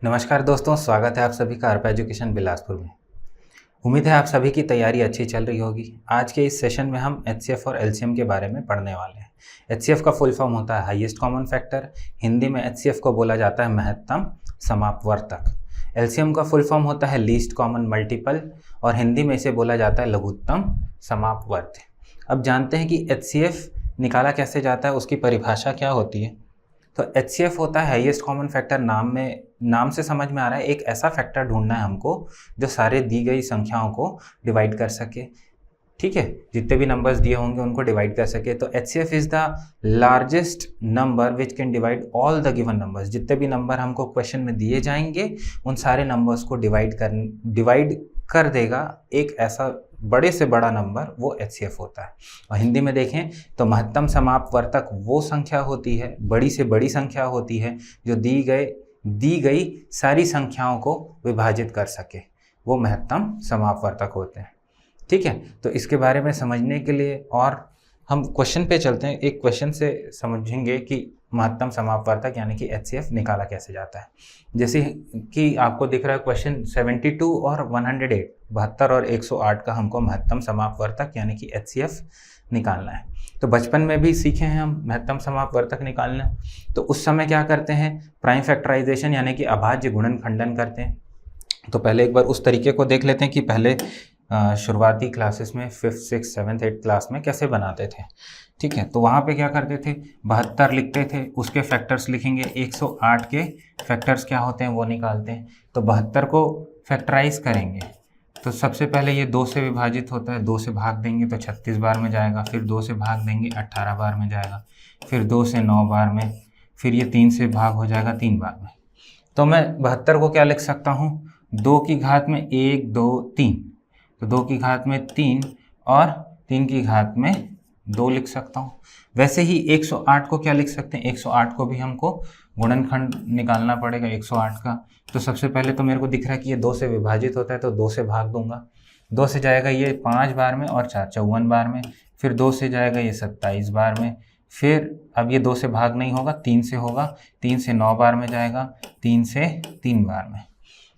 नमस्कार दोस्तों, स्वागत है आप सभी का अर्पा एजुकेशन बिलासपुर में। उम्मीद है आप सभी की तैयारी अच्छी चल रही होगी। आज के इस सेशन में हम एचसीएफ और एलसीएम के बारे में पढ़ने वाले हैं। एचसीएफ का फुल फॉर्म होता है हाईएस्ट कॉमन फैक्टर। हिंदी में एचसीएफ को बोला जाता है महत्तम समापवर्तक। एलसीएम का फुल फॉर्म होता है लीस्ट कॉमन मल्टीपल और हिंदी में इसे बोला जाता है लघुत्तम समापवर्ती। अब जानते हैं कि एचसीएफ निकाला कैसे जाता है, उसकी परिभाषा क्या होती है। तो एचसीएफ होता है हाईएस्ट कॉमन फैक्टर। नाम से समझ में आ रहा है एक ऐसा फैक्टर ढूंढना है हमको जो सारे दी गई संख्याओं को डिवाइड कर सके। ठीक है, जितने भी नंबर्स दिए होंगे उनको डिवाइड कर सके। तो HCF is the largest number which can divide all the given numbers. जितने भी नंबर हमको क्वेश्चन में दिए जाएंगे उन सारे नंबर्स को डिवाइड कर देगा एक ऐसा बड़े से बड़ा नंबर, वो एचसीएफ होता है। और हिंदी में देखें तो महत्तम समापवर्तक वो संख्या होती है, बड़ी से बड़ी संख्या होती है जो दी गई सारी संख्याओं को विभाजित कर सके, वो महत्तम समापवर्तक होते हैं। ठीक है, तो इसके बारे में समझने के लिए और हम क्वेश्चन पे चलते हैं। एक क्वेश्चन से समझेंगे कि महत्तम समापवर्तक यानी कि एचसीएफ निकाला कैसे जाता है। जैसे कि आपको दिख रहा है क्वेश्चन 72 और 108, 72 और 108 का हमको महत्तम समापवर्तक यानी कि एचसीएफ निकालना है। तो बचपन में भी सीखे हैं हम महत्तम समापवर्तक निकालना। तो उस समय क्या करते हैं, प्राइम फैक्टराइजेशन यानी कि अभाज्य गुणन खंडन करते हैं। तो पहले एक बार उस तरीके को देख लेते हैं कि पहले शुरुआती क्लासेस में 5th, 6th, 7th, 8th class में कैसे बनाते थे। ठीक है, तो वहाँ पे क्या करते थे, 72 लिखते थे, उसके फैक्टर्स लिखेंगे, 108 के फैक्टर्स क्या होते हैं वो निकालते हैं। तो 72 को फैक्टराइज करेंगे तो सबसे पहले ये 2 से विभाजित होता है, 2 से भाग देंगे तो 36 बार में जाएगा, फिर 2 से भाग देंगे 18 बार में जाएगा, फिर 2 से 9 बार में, फिर ये 3 से भाग हो जाएगा 3 बार में। तो मैं 72 को क्या लिख सकता हूँ, 2 की घात में 1, 2, 3, तो 2 की घात में 3 और 3 की घात में 2 लिख सकता हूँ। वैसे ही 108 को क्या लिख सकते हैं, 108 को भी हमको गुणनखंड निकालना पड़ेगा 108 का। तो सबसे पहले तो मेरे को दिख रहा है कि ये 2 से विभाजित होता है तो 2 से भाग दूंगा। 2 से जाएगा ये 5 बार में और 4 54 बार में, फिर 2 से जाएगा ये 27 बार में, फिर अब ये 2 से भाग नहीं होगा, 3 से होगा, 3 से 9 बार में जाएगा, 3 से 3 बार में।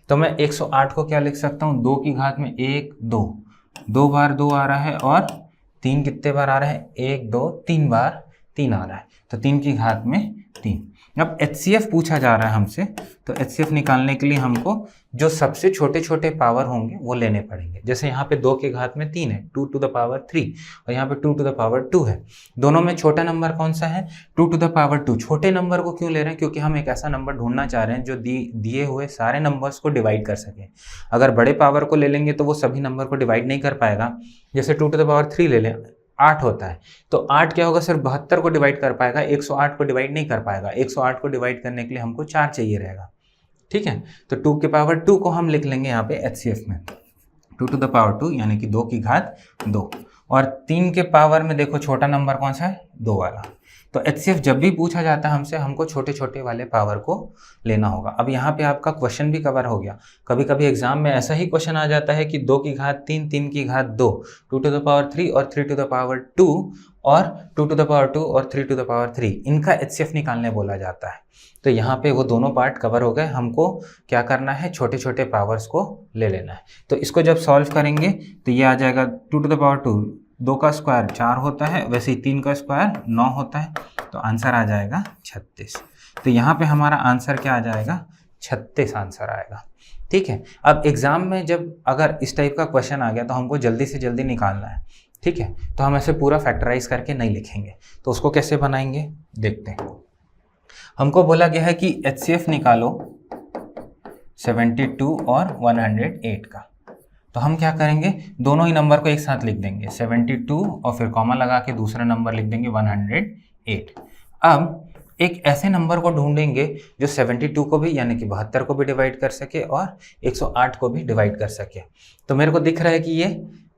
तो मैं 108 को क्या लिख सकता हूँ, 2 की घात में 1, 2 बार 2 आ रहा है और 3 कितने बार आ रहा है, 1, 2, 3 बार 3 आ रहा है, तो 3 की घात में 3। अब एचसीएफ पूछा जा रहा है हमसे, तो एचसीएफ निकालने के लिए हमको जो सबसे छोटे छोटे पावर होंगे वो लेने पड़ेंगे। जैसे यहाँ पे 2 की घात में 3 है, 2 टू द पावर 3, और यहाँ पे 2 टू द पावर 2 है। दोनों में छोटा नंबर कौन सा है, 2 टू द पावर 2। छोटे नंबर को क्यों ले रहे हैं, क्योंकि हम एक ऐसा नंबर ढूंढना चाह रहे हैं जो दिए हुए सारे नंबर्स को डिवाइड कर सके। अगर बड़े पावर को ले लेंगे तो वो सभी नंबर को डिवाइड नहीं कर पाएगा। जैसे 2 टू द पावर 3 ले लें, 8 होता है, तो 8 क्या होगा, सिर्फ 72 को डिवाइड कर पाएगा, 108 को डिवाइड नहीं कर पाएगा। 108 को डिवाइड करने के लिए हमको 4 चाहिए रहेगा। ठीक है, तो 2 के पावर 2 को हम लिख लेंगे यहाँ पे एचसीएफ में, 2 टू द पावर 2 यानी कि 2 की घात 2। और 3 के पावर में देखो छोटा नंबर कौन सा है, 2 वाला। तो एचसीएफ जब भी पूछा जाता है हमसे, हमको छोटे छोटे वाले पावर को लेना होगा। अब यहाँ पे आपका क्वेश्चन भी कवर हो गया। कभी कभी एग्जाम में ऐसा ही क्वेश्चन आ जाता है कि 2 की घात 3, 3 की घात 2, 2 टू द पावर 3 और 3 टू द पावर 2 और 2 टू द पावर 2 और 3 टू द पावर 3, इनका एचसीएफ निकालने बोला जाता है। तो यहाँ पे वो दोनों पार्ट कवर हो गए। हमको क्या करना है, छोटे छोटे पावर्स को ले लेना है। तो इसको जब सॉल्व करेंगे तो ये आ जाएगा 2 टू द पावर 2, 2 का स्क्वायर 4 होता है, वैसे ही 3 का स्क्वायर 9 होता है, तो आंसर आ जाएगा 36। तो यहाँ पे हमारा आंसर क्या आ जाएगा, 36 आंसर आएगा। ठीक है, अब एग्जाम में जब अगर इस टाइप का क्वेश्चन आ गया तो हमको जल्दी से जल्दी निकालना है। ठीक है, तो हम ऐसे पूरा फैक्टराइज करके नहीं लिखेंगे, तो उसको कैसे बनाएंगे देखते हैं। हमको बोला गया है कि एचसीएफ निकालो 72 और 108 का। तो हम क्या करेंगे, दोनों ही नंबर को एक साथ लिख देंगे, 72 और फिर कॉमा लगा के दूसरा नंबर लिख देंगे 108। अब एक ऐसे नंबर को ढूंढेंगे जो 72 को भी यानी कि 72 को भी डिवाइड कर सके और 108 को भी डिवाइड कर सके। तो मेरे को दिख रहा है कि ये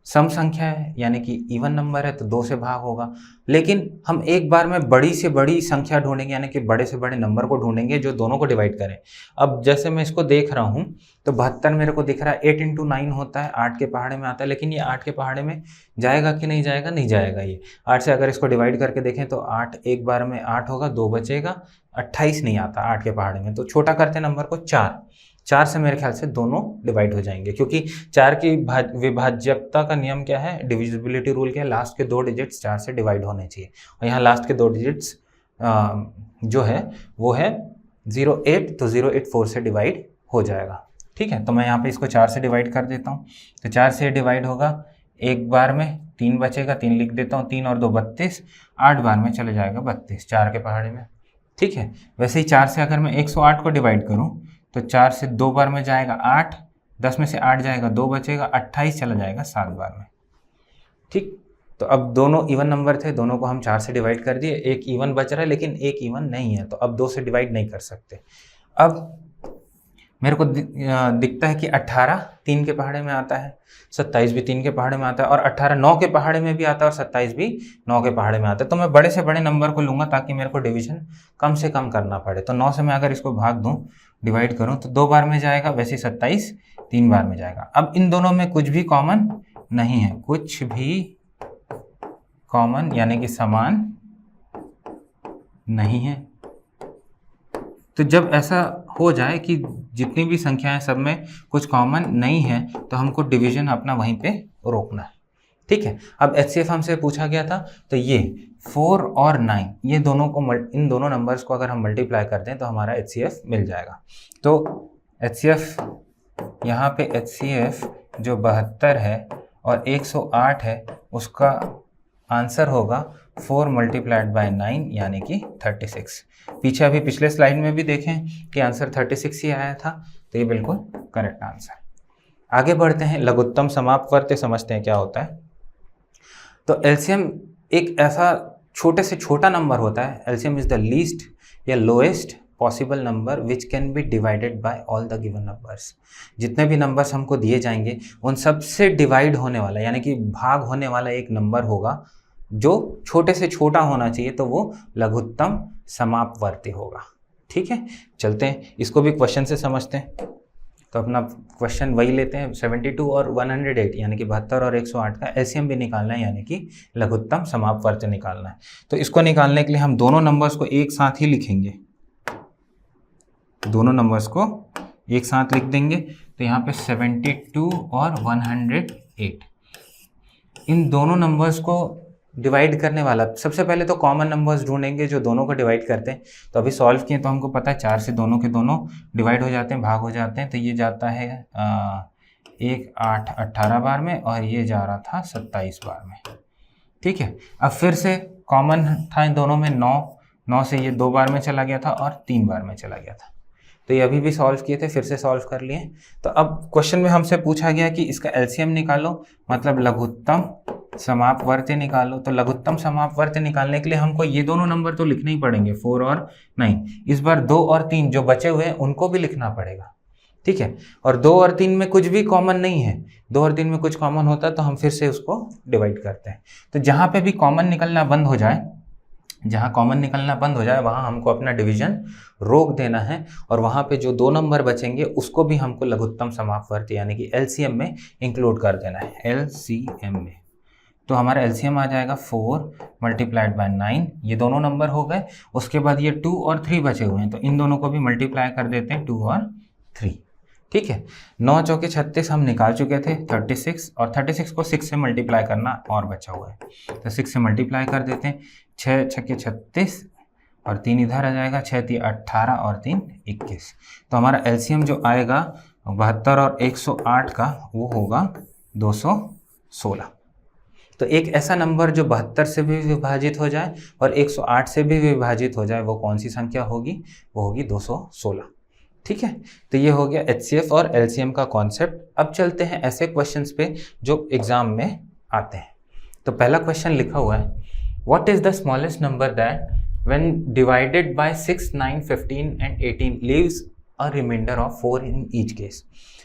सम संख्या है यानी कि इवन नंबर है तो 2 से भाग होगा, लेकिन हम एक बार में बड़ी से बड़ी संख्या ढूंढेंगे यानी कि बड़े से बड़े नंबर को ढूंढेंगे जो दोनों को डिवाइड करें। अब जैसे मैं इसको देख रहा हूँ तो 72 मेरे को दिख रहा है, 8 × 9 होता है, 8 के पहाड़े में आता है, लेकिन ये 8 के पहाड़े में जाएगा कि नहीं जाएगा? नहीं जाएगा। ये 8 से अगर इसको डिवाइड करके देखें तो 8 एक बार में 8 होगा, 2 बचेगा, 28 नहीं आता 8 के पहाड़े में। तो छोटा करते हैं नंबर को 4 से मेरे ख्याल से दोनों डिवाइड हो जाएंगे, क्योंकि 4 की विभाज्यता का नियम क्या है, डिविजिबिलिटी रूल क्या है, लास्ट के 2 डिजिट्स 4 से डिवाइड होने चाहिए, और यहाँ लास्ट के 2 डिजिट्स जो है वो है 08, तो 084 से डिवाइड हो जाएगा। ठीक है, तो मैं यहाँ पे इसको 4 से डिवाइड कर देता हूँ, तो 4 से डिवाइड होगा, एक बार में 3 बचेगा, 3 लिख देता हूँ, 3 और 2 32, 8 बार में चले जाएगा 32 4 के पहाड़े में। ठीक है, वैसे ही 4 से अगर मैं 108 को डिवाइड करूँ तो 4 से 2 बार में जाएगा 8, 10 में से 8 जाएगा, 2 बचेगा, 28 चला जाएगा 7 बार में। ठीक, तो अब दोनों इवन नंबर थे, दोनों को हम 4 से डिवाइड कर दिए, एक इवन बच रहा है लेकिन एक इवन नहीं है, तो अब 2 से डिवाइड नहीं कर सकते। अब मेरे को दिखता है कि 18 3 के पहाड़े में आता है, 27 भी 3 के पहाड़े में आता है, और 18 9 के पहाड़े में भी आता है, और 27 भी 9 के पहाड़े में आता है। तो मैं बड़े से बड़े नंबर को लूँगा ताकि मेरे को डिवीजन कम से कम करना पड़े। तो 9 से मैं अगर इसको भाग दूँ, डिवाइड करूँ, तो 2 बार में जाएगा, वैसे 27 3 बार में जाएगा। अब इन दोनों में कुछ भी कॉमन नहीं है, कुछ भी कॉमन यानी कि समान नहीं है। तो जब ऐसा हो जाए कि जितनी भी संख्याएं सब में कुछ कॉमन नहीं है, तो हमको डिवीजन अपना वहीं पे रोकना है। ठीक है, अब HCF हमसे पूछा गया था, तो ये 4 और 9 ये दोनों को इन दोनों नंबर्स को अगर हम मल्टीप्लाई कर दें तो हमारा HCF मिल जाएगा। तो HCF यहाँ पे HCF जो 72 है और 108 है, उसका आंसर होगा 4 × 9 यानी कि 36। पीछे अभी पिछले स्लाइड में भी देखें कि आंसर 36 ही आया था, तो ये बिल्कुल करेक्ट आंसर। आगे बढ़ते हैं, लघुत्तम समापवर्त्य समझते हैं क्या होता है। तो LCM एक ऐसा छोटे से छोटा नंबर होता है। LCM इज द लीस्ट या lowest possible number which can be divided by all the given numbers. जितने भी नंबर्स हमको दिए जाएंगे उन सब से डिवाइड होने वाला यानी कि भाग होने वाला एक नंबर होगा जो छोटे से छोटा होना चाहिए, तो वो लघुत्तम समापवर्ती होगा। ठीक है, चलते हैं इसको भी क्वेश्चन से समझते हैं। तो अपना क्वेश्चन वही लेते हैं, 72 और 108 यानी कि 72 और 108 का LCM भी निकालना है यानी कि लघुत्तम समापवर्ती निकालना है। तो इसको निकालने के लिए हम दोनों नंबर्स को एक साथ ही लिखेंगे, दोनों नंबर्स को एक साथ लिख देंगे। तो यहाँ पे 72 और 108, इन दोनों नंबर्स को डिवाइड करने वाला, सबसे पहले तो कॉमन नंबर्स ढूंढेंगे जो दोनों को डिवाइड करते हैं। तो अभी सॉल्व किए तो हमको पता है 4 से दोनों के दोनों डिवाइड हो जाते हैं, भाग हो जाते हैं। तो ये जाता है 1 8 18 बार में, और ये जा रहा था 27 बार में। ठीक है, अब फिर से कॉमन था इन दोनों में 9 से ये 2 बार में चला गया था और 3 बार में चला गया था। तो ये अभी भी सॉल्व किए थे, फिर से सॉल्व कर लिए। तो अब क्वेश्चन में हमसे पूछा गया कि इसका LCM निकालो, मतलब लघुत्तम समापवर्ती निकालो। तो लघुत्तम समापवर्ती निकालने के लिए हमको ये दोनों नंबर तो लिखने ही पड़ेंगे, 4 और 9। इस बार 2 और 3 जो बचे हुए हैं उनको भी लिखना पड़ेगा। ठीक है, और 2 और 3 में कुछ भी कॉमन नहीं है। 2 और 3 में कुछ कॉमन होता है तो हम फिर से उसको डिवाइड करते हैं। तो जहाँ पे भी कॉमन निकलना बंद हो जाए, वहाँ हमको अपना डिवीजन रोक देना है, और वहाँ पे जो 2 नंबर बचेंगे उसको भी हमको लघुत्तम समापवर्ती यानी कि LCM में इंक्लूड कर देना है, LCM में। तो हमारा LCM आ जाएगा 4 × 9, ये दोनों नंबर हो गए। उसके बाद ये 2 और 3 बचे हुए हैं, तो इन दोनों को भी मल्टीप्लाई कर देते हैं, 2 और 3। ठीक है, 9 चौके 36 हम निकाल चुके थे, 36, और 36 को 6 से मल्टीप्लाई करना और बचा हुआ है, तो 6 से मल्टीप्लाई कर देते हैं। 6 छक्के 36 और 3 इधर आ जाएगा, 6 3 18 और 3 21। तो हमारा LCM जो आएगा 72 और 108 का, वो होगा 216। तो एक ऐसा नंबर जो 72 से भी विभाजित हो जाए और 108 से भी विभाजित हो जाए, वो कौन सी संख्या होगी? वो होगी 216। ठीक है, तो ये हो गया HCF और LCM का कॉन्सेप्ट। अब चलते हैं ऐसे क्वेश्चंस पे जो एग्जाम में आते हैं। तो पहला क्वेश्चन लिखा हुआ है, what is the smallest number that when divided by 6 9 15 and 18 leaves a remainder of 4 in each case.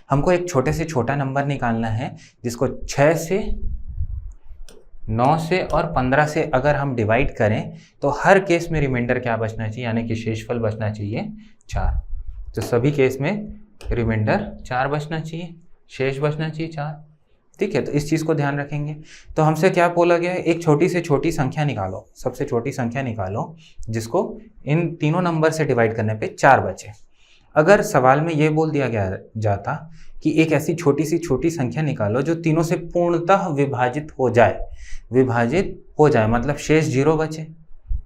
हमको एक छोटे से छोटा नंबर निकालना है जिसको 6 से, 9 से और 15 से अगर हम डिवाइड करें तो हर केस में रिमाइंडर क्या बचना चाहिए, यानी कि शेषफल बचना चाहिए 4। तो सभी केस में रिमाइंडर 4 बचना चाहिए, शेष बचना चाहिए 4। ठीक है, तो इस चीज़ को ध्यान रखेंगे। तो हमसे क्या बोला गया है, एक छोटी से छोटी संख्या निकालो, सबसे छोटी संख्या निकालो जिसको इन तीनों नंबर से डिवाइड करने पे 4 बचे। अगर सवाल में ये बोल दिया गया जाता कि एक ऐसी छोटी सी छोटी संख्या निकालो जो तीनों से पूर्णतः विभाजित हो जाए, मतलब शेष 0 बचे।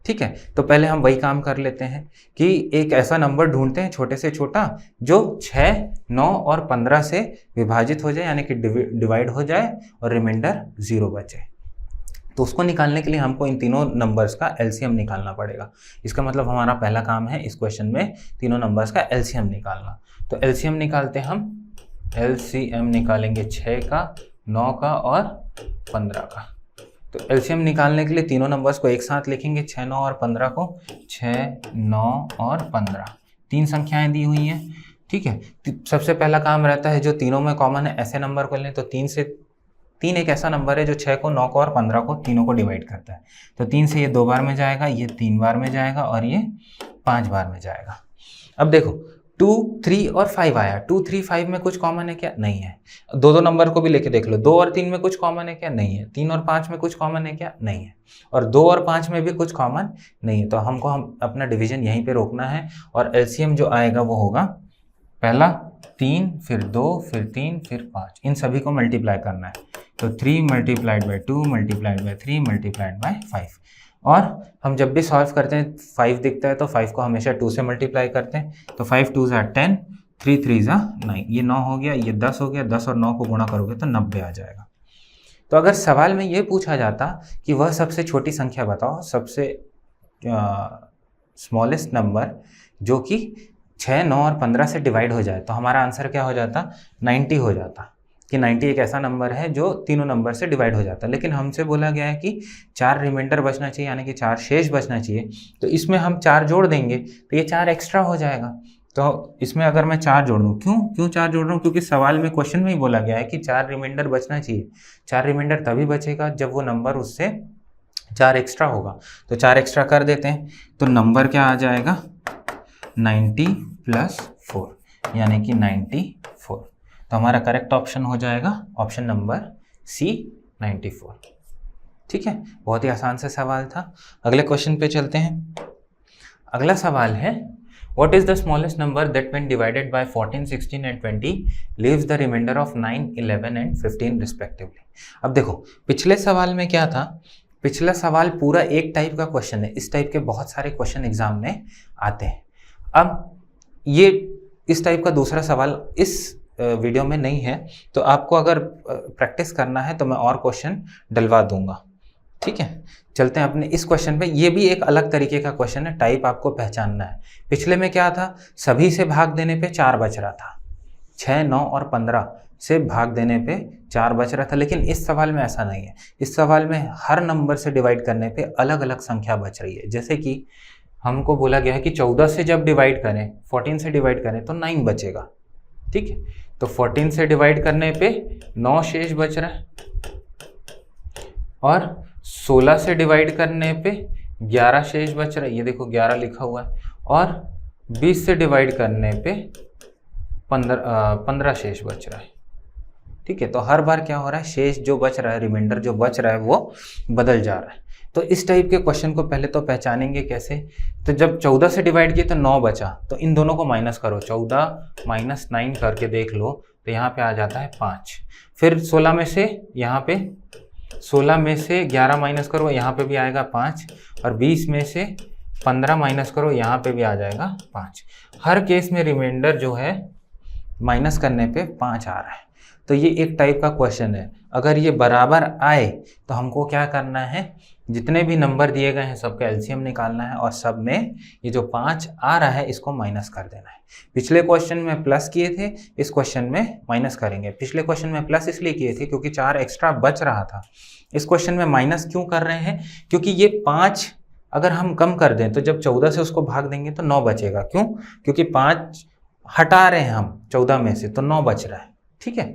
ठीक है, तो पहले हम वही काम कर लेते हैं कि एक ऐसा नंबर ढूंढते हैं छोटे से छोटा जो 6, 9 और 15 से विभाजित हो जाए, यानी कि डिवाइड हो जाए और रिमाइंडर 0 बचे। तो उसको निकालने के लिए हमको इन तीनों नंबर्स का एलसीएम निकालना पड़ेगा। इसका मतलब हमारा पहला काम है इस क्वेश्चन में तीनों नंबर्स का एलसीएम निकालना। तो एलसीएम निकालते हम, एलसीएम निकालेंगे 6 का, 9 का और 15 का। तो एलसीएम निकालने के लिए तीनों नंबर्स को एक साथ लिखेंगे, 6, 9 और 15 को। 6, 9 और 15 तीन संख्याएं दी हुई हैं। ठीक है, सबसे पहला काम रहता है जो तीनों में कॉमन है ऐसे नंबर को लें। तो 3 एक ऐसा नंबर है जो 6 को, 9 को और 15 को तीनों को डिवाइड करता है। तो 3 से ये 2 बार में जाएगा, ये 3 बार में जाएगा और ये 5 बार में जाएगा। अब देखो 2, 3 और 5 आया। 2, 3, 5 में कुछ कॉमन है क्या? नहीं है। दो नंबर को भी लेके देख लो, 2 और 3 में कुछ कॉमन है क्या? नहीं है। 3 और 5 में कुछ कॉमन है क्या? नहीं है। और 2 और 5 में भी कुछ कॉमन नहीं है। तो हमको अपना डिवीजन यहीं पे रोकना है और एलसीएम जो आएगा वो होगा पहला 3, फिर 2, फिर 3, फिर 5, इन सभी को मल्टीप्लाई करना है। तो 3 multiplied by 2 multiplied by 3 multiplied by 5। और हम जब भी सॉल्व करते हैं 5 दिखता है तो 5 को हमेशा 2 से मल्टीप्लाई करते हैं। तो 5 2 ज़ा 10, 3 3 ज़ा 9, ये 9 हो गया, ये 10 हो गया। 10 और 9 को गुणा करोगे तो 90 आ जाएगा। तो अगर सवाल में ये पूछा जाता कि वह सबसे छोटी संख्या बताओ, सबसे स्मॉलेस्ट नंबर जो कि 6, 9 और 15 से डिवाइड हो जाए, तो हमारा आंसर क्या हो जाता? 90 हो जाता कि 90 एक ऐसा नंबर है जो तीनों नंबर से डिवाइड हो जाता है। लेकिन हमसे बोला गया है कि 4 रिमाइंडर बचना चाहिए, यानी कि 4 शेष बचना चाहिए। तो इसमें हम 4 जोड़ देंगे तो ये 4 एक्स्ट्रा हो जाएगा। तो इसमें अगर मैं 4 जोड़ दूँ, क्यों 4 जोड़ रहा हूँ? क्योंकि सवाल में क्वेश्चन में ही बोला गया है कि 4 रिमाइंडर बचना चाहिए। 4 रिमाइंडर तभी बचेगा जब वो नंबर उससे 4 एक्स्ट्रा होगा। तो 4 एक्स्ट्रा कर देते हैं तो नंबर क्या आ जाएगा? 90 + 4, यानी कि 94। तो हमारा करेक्ट ऑप्शन हो जाएगा ऑप्शन नंबर सी, 94। ठीक है, बहुत ही आसान सा सवाल था। अगले क्वेश्चन पे चलते हैं। अगला सवाल है, what is the smallest number that when divided by 14, 16 and 20 leaves the remainder of 9, 11 and 15 respectively. अब देखो पिछले सवाल में क्या था, पिछला सवाल पूरा एक टाइप का क्वेश्चन है। इस टाइप के बहुत सारे क्वेश्चन एग्जाम में आते हैं। अब ये इस टाइप का दूसरा सवाल इस वीडियो में नहीं है, तो आपको अगर प्रैक्टिस करना है तो मैं और क्वेश्चन डलवा दूंगा। ठीक है, चलते हैं अपने इस क्वेश्चन पे। ये भी एक अलग तरीके का क्वेश्चन है, टाइप आपको पहचानना है। पिछले में क्या था, सभी से भाग देने पे 4 बच रहा था, 6, 9 और 15 से भाग देने पे 4 बच रहा था। लेकिन इस सवाल में ऐसा नहीं है। इस सवाल में हर नंबर से डिवाइड करने पे अलग अलग संख्या बच रही है। जैसे कि हमको बोला गया है कि 14 से जब डिवाइड करें, 14 से डिवाइड करें तो 9 बचेगा। ठीक है, तो 14 से डिवाइड करने पे 9 शेष बच रहा है और 16 से डिवाइड करने पे 11 शेष बच रहा है। ये देखो 11 लिखा हुआ है। और 20 से डिवाइड करने पे 15 शेष बच रहा है। ठीक है, तो हर बार क्या हो रहा है, शेष जो बच रहा है, रिमाइंडर जो बच रहा है वो बदल जा रहा है। तो इस टाइप के क्वेश्चन को पहले तो पहचानेंगे कैसे। तो जब 14 से डिवाइड किए तो 9 बचा, तो इन दोनों को माइनस करो, 14 - 9 करके देख लो तो यहाँ पे आ जाता है 5। फिर 16 में से यहाँ पे 16 में से 11 माइनस करो, यहाँ पे भी आएगा 5। और 20 में से 15 माइनस करो, यहाँ पे भी आ जाएगा 5। हर केस में रिमाइंडर जो है माइनस करने पे 5 आ रहा है। तो ये एक टाइप का क्वेश्चन है। अगर ये बराबर आए तो हमको क्या करना है, जितने भी नंबर दिए गए हैं सबका एलसीएम निकालना है और सब में ये जो 5 आ रहा है इसको माइनस कर देना है। पिछले क्वेश्चन में प्लस किए थे, इस क्वेश्चन में माइनस करेंगे। पिछले क्वेश्चन में प्लस इसलिए किए थे क्योंकि 4 एक्स्ट्रा बच रहा था। इस क्वेश्चन में माइनस क्यों कर रहे हैं, क्योंकि ये 5 अगर हम कम कर दें तो जब 14 से उसको भाग देंगे तो 9 बचेगा। क्यों? क्योंकि 5 हटा रहे हैं हम 14 में से, तो 9 बच रहा है। ठीक है,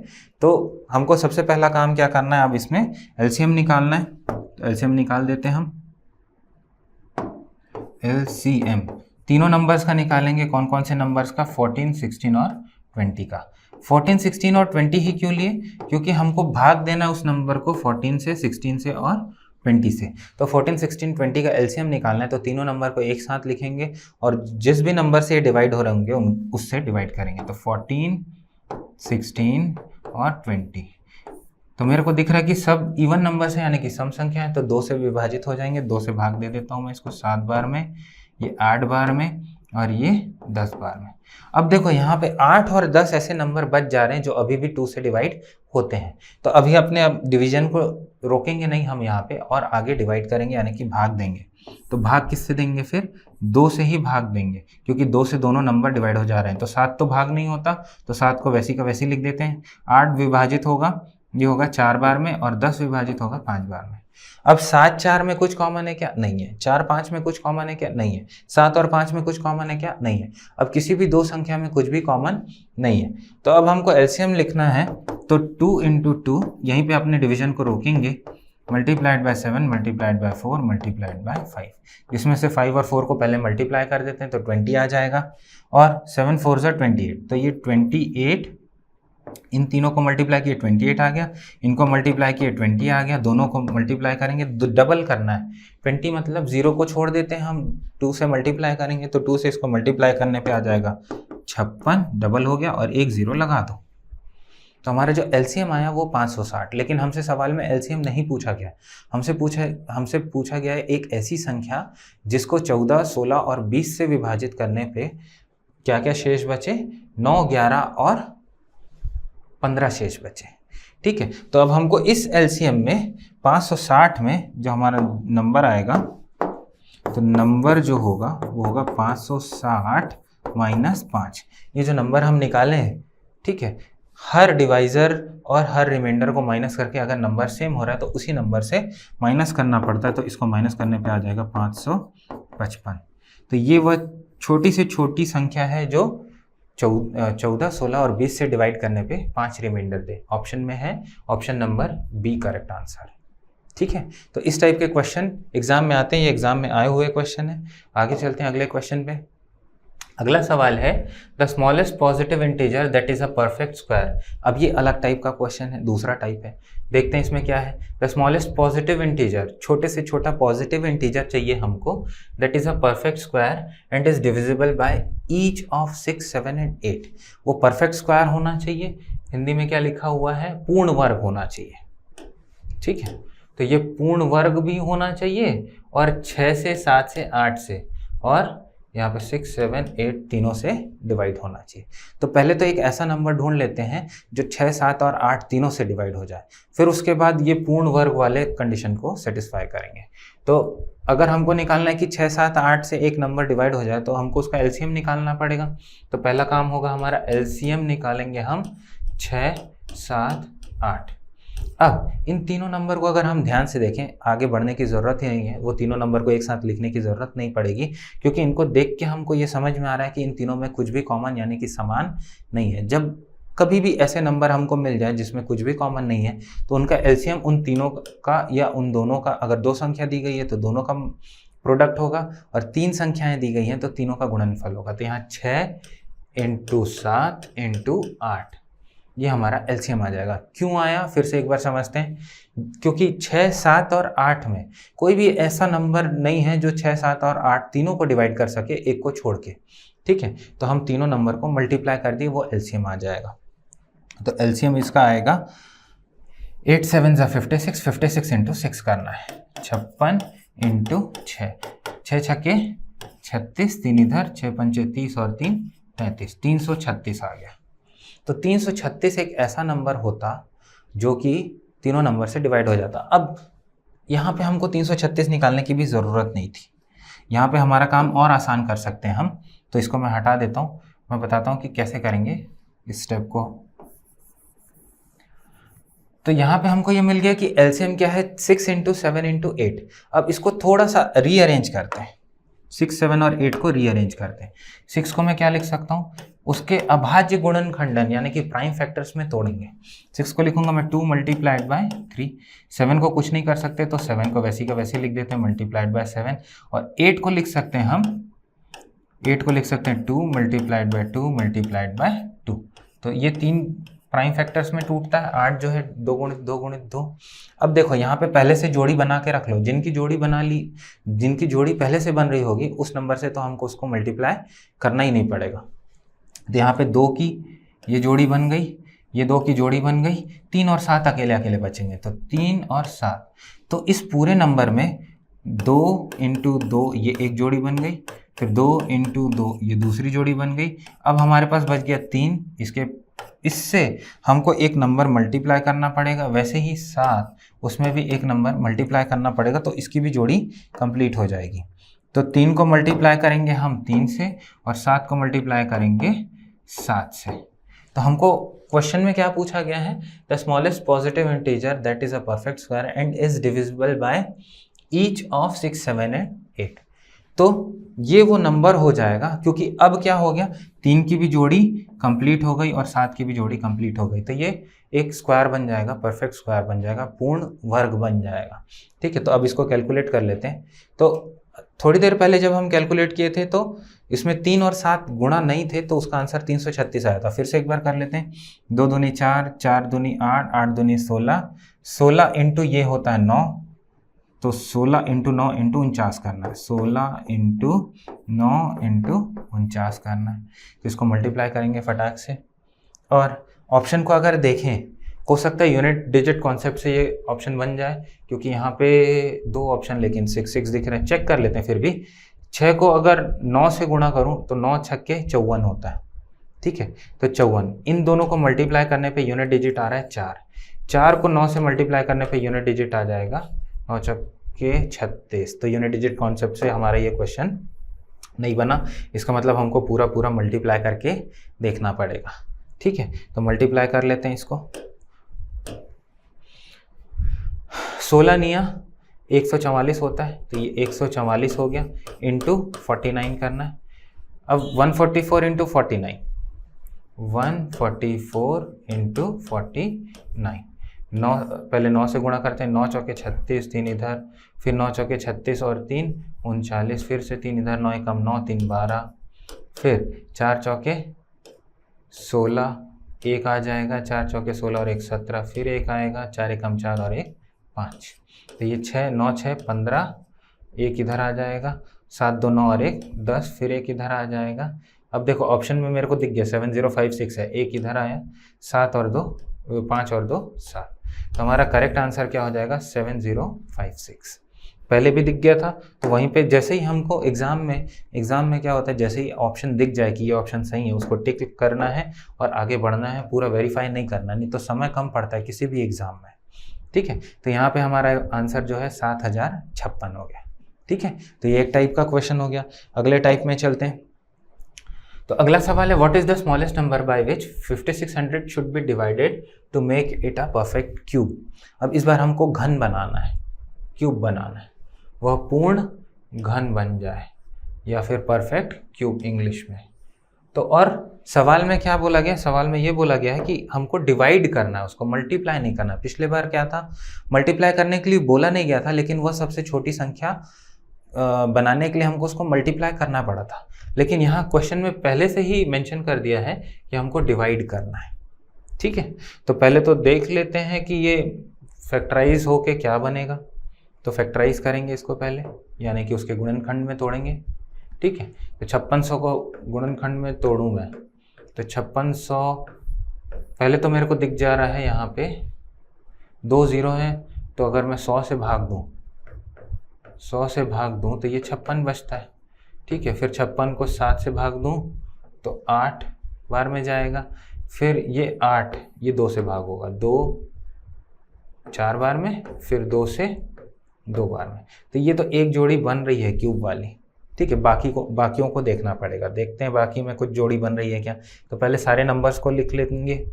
तो हमको सबसे पहला काम क्या करना है, अब इसमें एलसीएम निकालना है। तो एलसीएम निकाल देते हैं हम। एलसीएम तीनों नंबर्स का निकालेंगे। कौन कौन से नंबर्स का? 14, 16 और 20 का। 14, 16 और 20 ही क्यों लिए? क्योंकि हमको भाग देना उस नंबर को 14 से, 16 से और 20 से। तो 14, 16, 20 का एलसीएम निकालना है, तो तीनों नंबर को एक साथ लिखेंगे और जिस भी नंबर से डिवाइड हो रहे होंगे उससे डिवाइड करेंगे। तो 14, 16 और 20। तो मेरे को दिख रहा है कि सब इवन नंबर से, यानी कि सम संख्या है, तो 2 से विभाजित हो जाएंगे। 2 से भाग दे देता हूँ मैं इसको 7 बार में, ये 8 बार में और ये 10 बार में। अब देखो यहाँ पे 8 और 10 ऐसे नंबर बच जा रहे हैं जो अभी भी 2 से डिवाइड होते हैं। तो अभी अपने अब डिवीजन को रोकेंगे नहीं हम यहाँ पे और आगे डिवाइड करेंगे, यानी कि भाग देंगे। तो भाग किससे देंगे? फिर 2 से ही भाग देंगे, क्योंकि 2 से दोनों नंबर डिवाइड हो जा रहे हैं। तो 7 तो भाग नहीं होता, तो 7 को वैसी का वैसी लिख देते हैं। 8 विभाजित होगा, ये होगा 4 बार में, और 10 विभाजित होगा 5 बार में। अब 7 4 में कुछ कॉमन है क्या? नहीं है। 4 5 में कुछ कॉमन है क्या? नहीं है। 7 और 5 में कुछ कॉमन है क्या? नहीं है। अब किसी भी दो संख्या में कुछ भी कॉमन नहीं है। तो अब हमको एलसीएम लिखना है, तो 2 × 2, यहीं पे अपने डिवीजन को रोकेंगे, multiplied by 7, multiplied by 4, multiplied by 5। जिसमें से 5 और 4 को पहले मल्टीप्लाई कर देते हैं, तो 20 आ जाएगा, और 7 4 ज़ा 28, तो ये 28, इन तीनों को मल्टीप्लाई किए 28 आ गया, इनको मल्टीप्लाई किए 20 आ गया, दोनों को मल्टीप्लाई करेंगे, डबल करना है। 20 मतलब 0 को छोड़ देते हैं हम, 2 से मल्टीप्लाई करेंगे, तो 2 से इसको मल्टीप्लाई करने पे आ जाएगा 56, डबल हो गया, और एक 0 लगा दो। तो हमारा जो एलसीएम आया वो 560। लेकिन हमसे सवाल में एलसीएम नहीं पूछा गया, हमसे पूछा गया है एक ऐसी संख्या जिसको 14, 16 और 20 से विभाजित करने पे क्या क्या शेष बचे? 9, 11 और 15 शेष बचे। ठीक है, तो अब हमको इस एलसीएम में 560 में जो हमारा नंबर आएगा, तो नंबर जो होगा वो होगा 560 माइनस 5। ये जो नंबर हम निकाले हैं, ठीक है, हर डिवाइज़र और हर रिमाइंडर को माइनस करके अगर नंबर सेम हो रहा है तो उसी नंबर से माइनस करना पड़ता है। तो इसको माइनस करने पे आ जाएगा 555। तो ये वह छोटी से छोटी संख्या है जो 14, 16 और 20 से डिवाइड करने पे 5 रिमाइंडर दे। ऑप्शन में है option number b correct answer. ठीक है, तो इस टाइप के क्वेश्चन एग्जाम में आते हैं, ये एग्जाम में आए हुए क्वेश्चन है। आगे चलते हैं अगले क्वेश्चन पे। अगला सवाल है the smallest positive integer that is a perfect square. अब ये अलग टाइप का क्वेश्चन है, दूसरा टाइप है। देखते हैं इसमें क्या है। द स्मॉलेस्ट पॉजिटिव इंटीजर, छोटे से छोटा पॉजिटिव इंटीजर चाहिए हमको, that is a perfect square and is divisible by each of 6, 7 and 8। वो परफेक्ट स्क्वायर होना चाहिए, हिंदी में क्या लिखा हुआ है, पूर्ण वर्ग होना चाहिए। ठीक है, तो ये पूर्ण वर्ग भी होना चाहिए और 6 से, 7 से, 8 से, और यहाँ पे 6, 7, 8 तीनों से डिवाइड होना चाहिए। तो पहले तो एक ऐसा नंबर ढूंढ लेते हैं जो 6, 7 और 8 तीनों से डिवाइड हो जाए, फिर उसके बाद ये पूर्ण वर्ग वाले कंडीशन को सेटिस्फाई करेंगे। तो अगर हमको निकालना है कि 6, 7, 8 से एक नंबर डिवाइड हो जाए तो हमको उसका एलसीएम निकालना पड़ेगा। तो पहला काम होगा हमारा, एलसीएम निकालेंगे हम 6, 7, 8। अब इन तीनों नंबर को अगर हम ध्यान से देखें, आगे बढ़ने की ज़रूरत ही नहीं है, वो तीनों नंबर को एक साथ लिखने की ज़रूरत नहीं पड़ेगी, क्योंकि इनको देख के हमको ये समझ में आ रहा है कि इन तीनों में कुछ भी कॉमन यानी कि समान नहीं है। जब कभी भी ऐसे नंबर हमको मिल जाए जिसमें कुछ भी कॉमन नहीं है, तो उनका एलसीएम उन तीनों का या उन दोनों का, अगर 2 संख्या दी गई है तो दोनों का प्रोडक्ट होगा, और 3 संख्याएँ दी गई हैं तो तीनों का गुणनफल होगा। तो यहाँ 6 × 7 × 8 ये हमारा एलसीएम आ जाएगा। क्यों आया, फिर से एक बार समझते हैं। क्योंकि 6, 7 और 8 में कोई भी ऐसा नंबर नहीं है जो 6, 7 और 8 तीनों को डिवाइड कर सके एक को छोड़ के। ठीक है, तो हम तीनों नंबर को मल्टीप्लाई कर दिए, वो एलसीएम आ जाएगा। तो एलसीएम इसका आएगा 8 7 ज़ा 56, 56 × 6 करना है, 56 × 6, 6 छक्के 36, 3 इधर, 6 पंचे 30 और 3 35, 336 आ गया। तो 336 एक ऐसा नंबर होता जो कि तीनों नंबर से डिवाइड हो जाता। अब यहाँ पे हमको 336 निकालने की भी ज़रूरत नहीं थी, यहाँ पे हमारा काम और आसान कर सकते हैं हम। तो इसको मैं हटा देता हूँ, मैं बताता हूँ कि कैसे करेंगे इस स्टेप को। तो यहाँ पे हमको ये मिल गया कि एलसीएम क्या है, 6 × 7 × 8। अब इसको थोड़ा सा रीअरेंज करते हैं। 6, 7 और 8 को रीअरेंज करते हैं। 6 को मैं क्या लिख सकता हूँ, उसके अभाज्य गुणनखंडन यानी कि प्राइम फैक्टर्स में तोड़ेंगे। 6 को लिखूंगा मैं 2 मल्टीप्लाइड बाय 3। 7 को कुछ नहीं कर सकते तो 7 को वैसी का वैसे लिख देते हैं मल्टीप्लाइड बाय 7। और 8 को लिख सकते हैं हम, 8 को लिख सकते हैं 2 मल्टीप्लाइड बाय 2 मल्टीप्लाइड बाय 2। तो ये 3 प्राइम फैक्टर्स में टूटता है। 8 जो है 2 गुणित 2 गुणित 2। अब देखो यहाँ पे पहले से जोड़ी बना के रख लो, जिनकी जोड़ी बना ली, जिनकी जोड़ी पहले से बन रही होगी उस नंबर से तो हमको उसको मल्टीप्लाई करना ही नहीं पड़ेगा। तो यहाँ पे 2 की ये जोड़ी बन गई, ये 2 की जोड़ी बन गई, 3 और 7 अकेले अकेले बचेंगे, तो 3 और 7। तो इस पूरे नंबर में 2 इंटू 2 ये एक जोड़ी बन गई, फिर 2 इंटू 2 ये दूसरी जोड़ी बन गई। अब हमारे पास बच गया 3, इससे हमको एक नंबर मल्टीप्लाई करना पड़ेगा, वैसे ही 7 उसमें भी एक नंबर मल्टीप्लाई करना पड़ेगा, तो इसकी भी जोड़ी कंप्लीट हो जाएगी। तो 3 को मल्टीप्लाई करेंगे हम 3 से और 7 को मल्टीप्लाई करेंगे 7 से। तो हमको क्वेश्चन में क्या पूछा गया है, the smallest positive integer that is a perfect square and is divisible by each of 6, 7 and 8। तो ये वो नंबर हो जाएगा, क्योंकि अब क्या हो गया, 3 की भी जोड़ी कंप्लीट हो गई और 7 की भी जोड़ी कंप्लीट हो गई, तो ये एक स्क्वायर बन जाएगा, परफेक्ट स्क्वायर बन जाएगा, पूर्ण वर्ग बन जाएगा। ठीक है, तो अब इसको कैलकुलेट कर लेते हैं। तो थोड़ी देर पहले जब हम कैलकुलेट किए थे तो इसमें 3 और 7 गुणा नहीं थे, तो उसका आंसर 336 आया था। फिर से एक बार कर लेते हैं। 2 दूनी 4, 4 दूनी 8, 8 दूनी 16, 16 इंटू ये होता है 9, तो 16 इंटू 9 इंटू 49 करना है, 16 इंटू 9 इंटू 49 करना है। तो इसको मल्टीप्लाई करेंगे फटाक से। और ऑप्शन को अगर देखें, हो सकता है यूनिट डिजिट कॉन्सेप्ट से ये ऑप्शन बन जाए, क्योंकि यहाँ पे 2 ऑप्शन लेकिन 6 दिख रहे हैं। चेक कर लेते हैं फिर भी। 6 को अगर 9 से गुणा करूँ तो 9 छक्के 54 होता है। ठीक है, तो 54, इन दोनों को मल्टीप्लाई करने पे यूनिट डिजिट आ रहा है 4। 4 को 9 से मल्टीप्लाई करने पे यूनिट डिजिट आ जाएगा 9 छक्के 36। तो यूनिट डिजिट कॉन्सेप्ट से हमारा ये क्वेश्चन नहीं बना। इसका मतलब हमको पूरा पूरा मल्टीप्लाई करके देखना पड़ेगा। ठीक है, तो मल्टीप्लाई कर लेते हैं इसको। 16 निया 144 होता है, तो ये 144 हो गया, इंटू 49 करना है। अब 144 इंटू 49, 144 इंटू 49, 9 पहले 9 से गुणा करते हैं। 9 चौके 36, 3 इधर, फिर 9 चौके 36 और 3 39, फिर से 3 इधर, 9 एकम 9, 3 12, फिर 4 चौके 16, 1 आ जाएगा, 4 चौके 16 और 1 17, फिर 1 आएगा, 4 एकम 4 और 1 5। तो ये 6 9 6 15, 1 इधर आ जाएगा, 7 2 9 और 1 10, फिर 1 इधर आ जाएगा। अब देखो ऑप्शन में मेरे को दिख गया 7056 है, 1 इधर आया, 7 और 2 5 और 2 7। तो हमारा करेक्ट आंसर क्या हो जाएगा 7056। पहले भी दिख गया था, तो वहीं पे जैसे ही हमको एग्ज़ाम में क्या होता है, जैसे ही ऑप्शन दिख जाए कि ये ऑप्शन सही है, उसको टिक करना है और आगे बढ़ना है, पूरा वेरीफाई नहीं करना, नहीं तो समय कम पड़ता है किसी भी एग्ज़ाम में। ठीक है, तो यहाँ पे हमारा आंसर जो है 7056 हो गया। ठीक है, तो ये एक टाइप का क्वेश्चन हो गया। अगले टाइप में चलते हैं। तो अगला सवाल है, what is the smallest number by which 5600 should be divided to make it a perfect cube. अब इस बार हमको घन बनाना है, क्यूब बनाना है, वह पूर्ण घन बन जाए या फिर परफेक्ट क्यूब इंग्लिश में। तो और सवाल में क्या बोला गया, सवाल में ये बोला गया है कि हमको डिवाइड करना है, उसको मल्टीप्लाई नहीं करना। पिछले बार क्या था, मल्टीप्लाई करने के लिए बोला नहीं गया था, लेकिन वह सबसे छोटी संख्या बनाने के लिए हमको उसको मल्टीप्लाई करना पड़ा था। लेकिन यहाँ क्वेश्चन में पहले से ही मेंशन कर दिया है कि हमको डिवाइड करना है। ठीक है, तो पहले तो देख लेते हैं कि ये फैक्टराइज होके क्या बनेगा। तो फैक्टराइज करेंगे इसको पहले, यानी कि उसके गुणनखंड में तोड़ेंगे। ठीक है, तो 5600 को गुणनखंड में तोड़ूं मैं, तो 5600 पहले तो मेरे को दिख जा रहा है यहाँ पे 2 0 हैं, तो अगर मैं 100 से भाग दूँ, 100 से भाग दूँ तो ये 56 बचता है। ठीक है, फिर 56 को 7 से भाग दूँ तो 8 बार में जाएगा, फिर ये 8 ये 2 से भाग होगा, 2 4 बार में, फिर 2 से 2 बार में। तो ये तो एक जोड़ी बन रही है क्यूब वाली। ठीक है, बाकियों को देखना पड़ेगा, देखते हैं बाकी में कुछ जोड़ी बन रही है क्या। तो पहले सारे नंबर्स को लिख लेंगे,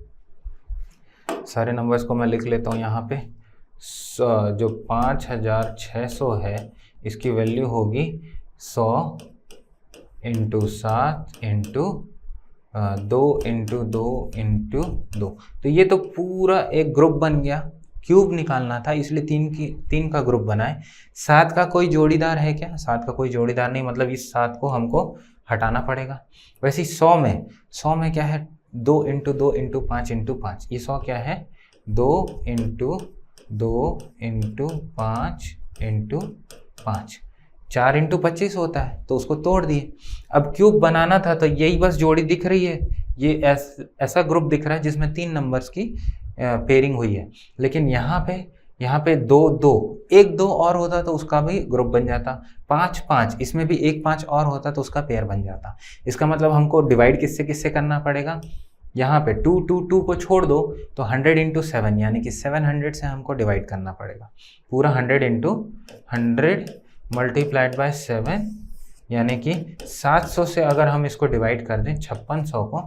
सारे नंबर्स को मैं लिख लेता हूँ यहाँ पे। जो 5600 है इसकी वैल्यू होगी 100 इंटू 7 इंटू 2 इंटू 2 इंटू 2। तो ये तो पूरा एक ग्रुप बन गया। क्यूब निकालना था इसलिए तीन का ग्रुप बनाए। 7 का कोई जोड़ीदार है क्या? 7 का कोई जोड़ीदार नहीं, मतलब इस 7 को हमको हटाना पड़ेगा। वैसे 100 में क्या है? 2 इंटू 2 इंटू 5 इंटू 5। ये 100 क्या है? 2 इंटू 2 इंटू 5 इंटू 5। 4 इंटू 25 होता है, तो उसको तोड़ दिए। अब क्यूब बनाना था तो यही बस जोड़ी दिख रही है। ये ऐसा ग्रुप दिख रहा है जिसमें 3 नंबर्स की पेयरिंग हुई है। लेकिन यहाँ पे 2 एक 2 और होता तो उसका भी ग्रुप बन जाता। 5 इसमें भी एक 5 और होता तो उसका पेयर बन जाता। इसका मतलब हमको डिवाइड किससे करना पड़ेगा? यहाँ पे 2 को छोड़ दो तो 100 इंटू 7 यानी कि 700 से हमको डिवाइड करना पड़ेगा। पूरा 100 इंटू 100 मल्टीप्लाइड बाय 7 यानी कि 700 से अगर हम इसको डिवाइड कर दें 5600 को,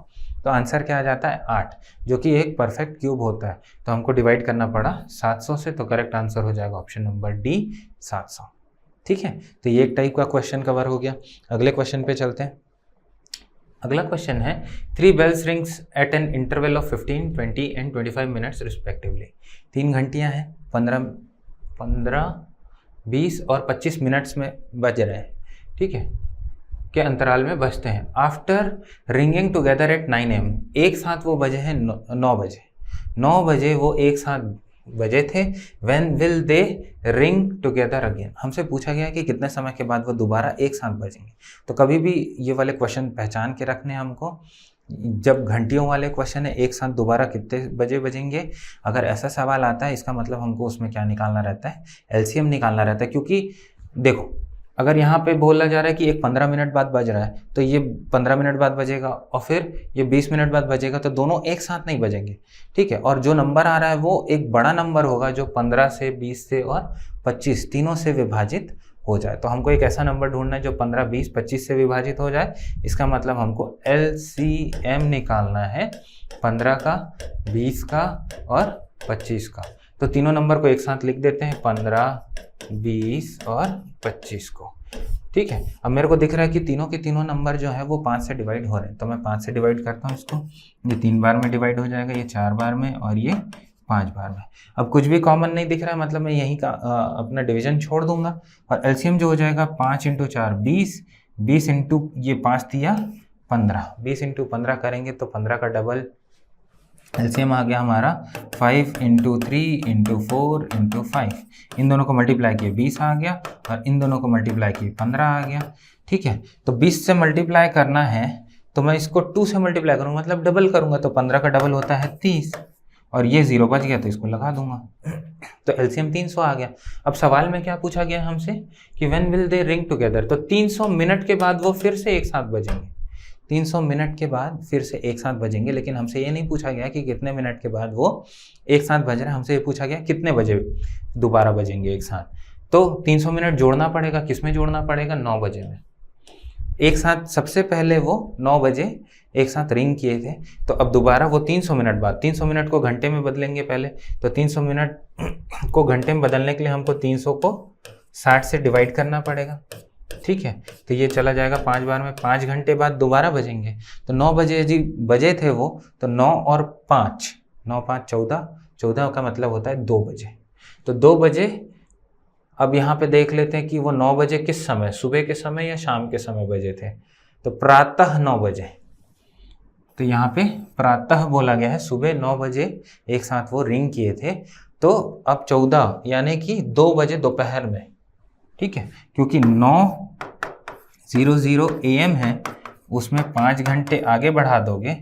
तो आंसर क्या आ जाता है? 8, जो कि एक परफेक्ट क्यूब होता है। तो हमको डिवाइड करना पड़ा 700 से, तो करेक्ट आंसर हो जाएगा ऑप्शन नंबर डी 700। ठीक है, तो ये एक टाइप का क्वेश्चन कवर हो गया। अगले क्वेश्चन पे चलते हैं। अगला क्वेश्चन है 3 bells rings at an interval of 15, 20 and 25 minutes respectively। 3 घंटियां हैं, 15, 20 और 25 मिनट्स में बज रहे हैं। ठीक है, के अंतराल में बजते हैं। After ringing together at 9 AM, एक साथ वो बजे हैं 9 बजे वो एक साथ बजे थे। When will they ring together again, हमसे पूछा गया है कि कितने समय के बाद वो दोबारा एक साथ बजेंगे। तो कभी भी ये वाले क्वेश्चन पहचान के रखने हमको। जब घंटियों वाले क्वेश्चन है एक साथ दोबारा कितने बजे बजेंगे, अगर ऐसा सवाल आता है इसका मतलब हमको उसमें क्या निकालना रहता है? एलसीएम निकालना रहता है। क्योंकि देखो, अगर यहाँ पे बोला जा रहा है कि एक 15 मिनट बाद बज रहा है, तो ये 15 मिनट बाद बजेगा और फिर ये 20 मिनट बाद बजेगा, तो दोनों एक साथ नहीं बजेंगे। ठीक है, और जो नंबर आ रहा है वो एक बड़ा नंबर होगा जो 15 से 20 से और 25 तीनों से विभाजित हो जाए। तो हमको एक ऐसा नंबर ढूंढना है जो 15, 20, 25 से विभाजित हो जाए। इसका मतलब हमको LCM निकालना है 15 का, 20 का और 25 का। तो तीनों नंबर को एक साथ लिख देते हैं, 15, 20 और 25 को। ठीक है, अब मेरे को दिख रहा है कि तीनों के तीनों नंबर जो है वो 5 से डिवाइड हो रहे हैं, तो मैं 5 से डिवाइड करता हूँ इसको। ये 3 बार में डिवाइड हो जाएगा, ये 4 बार में और ये 5 बार में। अब कुछ भी कॉमन नहीं दिख रहा है, मतलब मैं यहीं का अपना डिवीजन छोड़ दूंगा और एलसीएम जो हो जाएगा 5 इंटू 4 20, 20 इंटू ये 5 दिया 15, 20 इंटू 15 करेंगे तो 15 का डबल एलसीएम आ गया हमारा 5 इंटू 3 इंटू 4 इंटू 5। इन दोनों को मल्टीप्लाई किए 20 आ गया और इन दोनों को मल्टीप्लाई किए 15 आ गया। ठीक है, तो 20 से मल्टीप्लाई करना है तो मैं इसको 2 से मल्टीप्लाई करूँगा, मतलब डबल करूँगा, तो 15 का डबल होता है 30 और ये 0 बच गया तो इसको लगा दूंगा। तो एलसीएम 300 आ गया। अब सवाल में क्या पूछा गया हमसे कि when will they ring together, तो 300 मिनट के बाद वो फिर से एक साथ बजेंगे। 300 मिनट के बाद फिर से एक साथ बजेंगे, लेकिन हमसे ये नहीं पूछा गया कि कितने मिनट के बाद वो एक साथ बज रहे हैं। हमसे ये पूछा गया कितने बजे दोबारा बजेंगे एक साथ। तो 300 मिनट जोड़ना पड़ेगा, किस में जोड़ना पड़ेगा? 9 बजे में। एक साथ सबसे पहले वो 9 बजे एक साथ रिंग किए थे, तो अब दोबारा वो 300 मिनट बाद, 300 मिनट को घंटे में बदलेंगे पहले, तो 300 मिनट को घंटे में बदलने के लिए हमको 300 को 60 से डिवाइड करना पड़ेगा। ठीक है, तो ये चला जाएगा 5 बार में, 5 घंटे बाद दोबारा बजेंगे। तो 9 बजे जी बजे थे वो, तो 9 और 5, 9, 5, 14, 14 का मतलब होता है 2 बजे। तो 2 बजे, अब यहाँ पे देख लेते हैं कि वो 9 बजे किस समय, सुबह के समय या शाम के समय बजे थे। तो प्रातः 9 बजे, तो यहाँ पे प्रातः बोला गया है, सुबह 9 बजे एक साथ वो रिंग किए थे। तो अब 14 यानी कि 2 बजे दोपहर में। ठीक है, क्योंकि 9:00 AM है, उसमें 5 घंटे आगे बढ़ा दोगे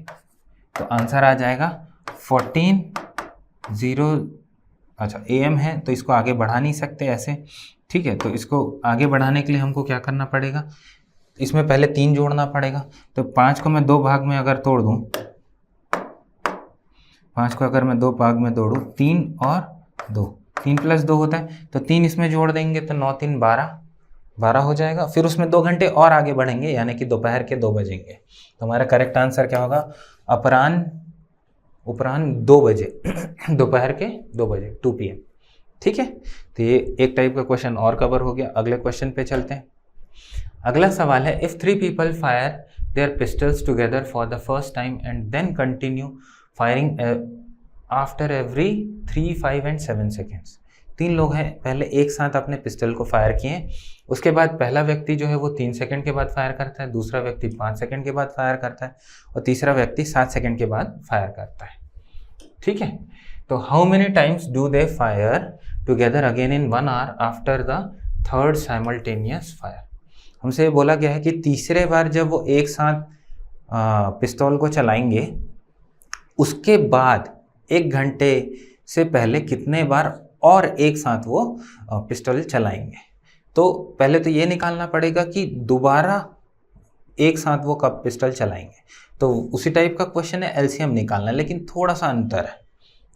तो आंसर आ जाएगा 14:00। अच्छा, AM है तो इसको आगे बढ़ा नहीं सकते ऐसे। ठीक है, तो इसको आगे बढ़ाने के लिए हमको क्या करना पड़ेगा? इसमें पहले 3 जोड़ना पड़ेगा। तो 5 को मैं 2 भाग में अगर तोड़ दूं, 5 को अगर मैं 2 भाग में तोड़ूं, 3 और 2, 3 + 2 होता है, तो 3 इसमें जोड़ देंगे तो 9, 3, 12 हो जाएगा। फिर उसमें 2 घंटे और आगे बढ़ेंगे यानी कि दोपहर के 2 बजेंगे। तो हमारा करेक्ट आंसर क्या होगा? अपराह्न 2 बजे दोपहर के 2 बजे, 2 PM। ठीक है, तो ये एक टाइप का क्वेश्चन और कवर हो गया। अगले क्वेश्चन पे चलते हैं। अगला सवाल है, if 3 people fire their pistols together for the first time and then continue firing after every 3, 5 and 7 seconds. 3 लोग हैं, पहले एक साथ अपने पिस्टल को फायर किए, उसके बाद पहला व्यक्ति जो है वो 3 सेकंड के बाद फायर करता है, दूसरा व्यक्ति 5 सेकंड के बाद फायर करता है और तीसरा व्यक्ति 7 सेकंड के बाद फायर करता है। ठीक है, तो how many times do they fire together again in 1 hour after the third simultaneous fire. हमसे बोला गया है कि तीसरे बार जब वो एक साथ पिस्तौल को चलाएंगे, उसके बाद 1 घंटे से पहले कितने बार और एक साथ वो पिस्टल चलाएंगे। तो पहले तो ये निकालना पड़ेगा कि दोबारा एक साथ वो कब पिस्टल चलाएंगे। तो उसी टाइप का क्वेश्चन है, एलसीएम निकालना, लेकिन थोड़ा सा अंतर है।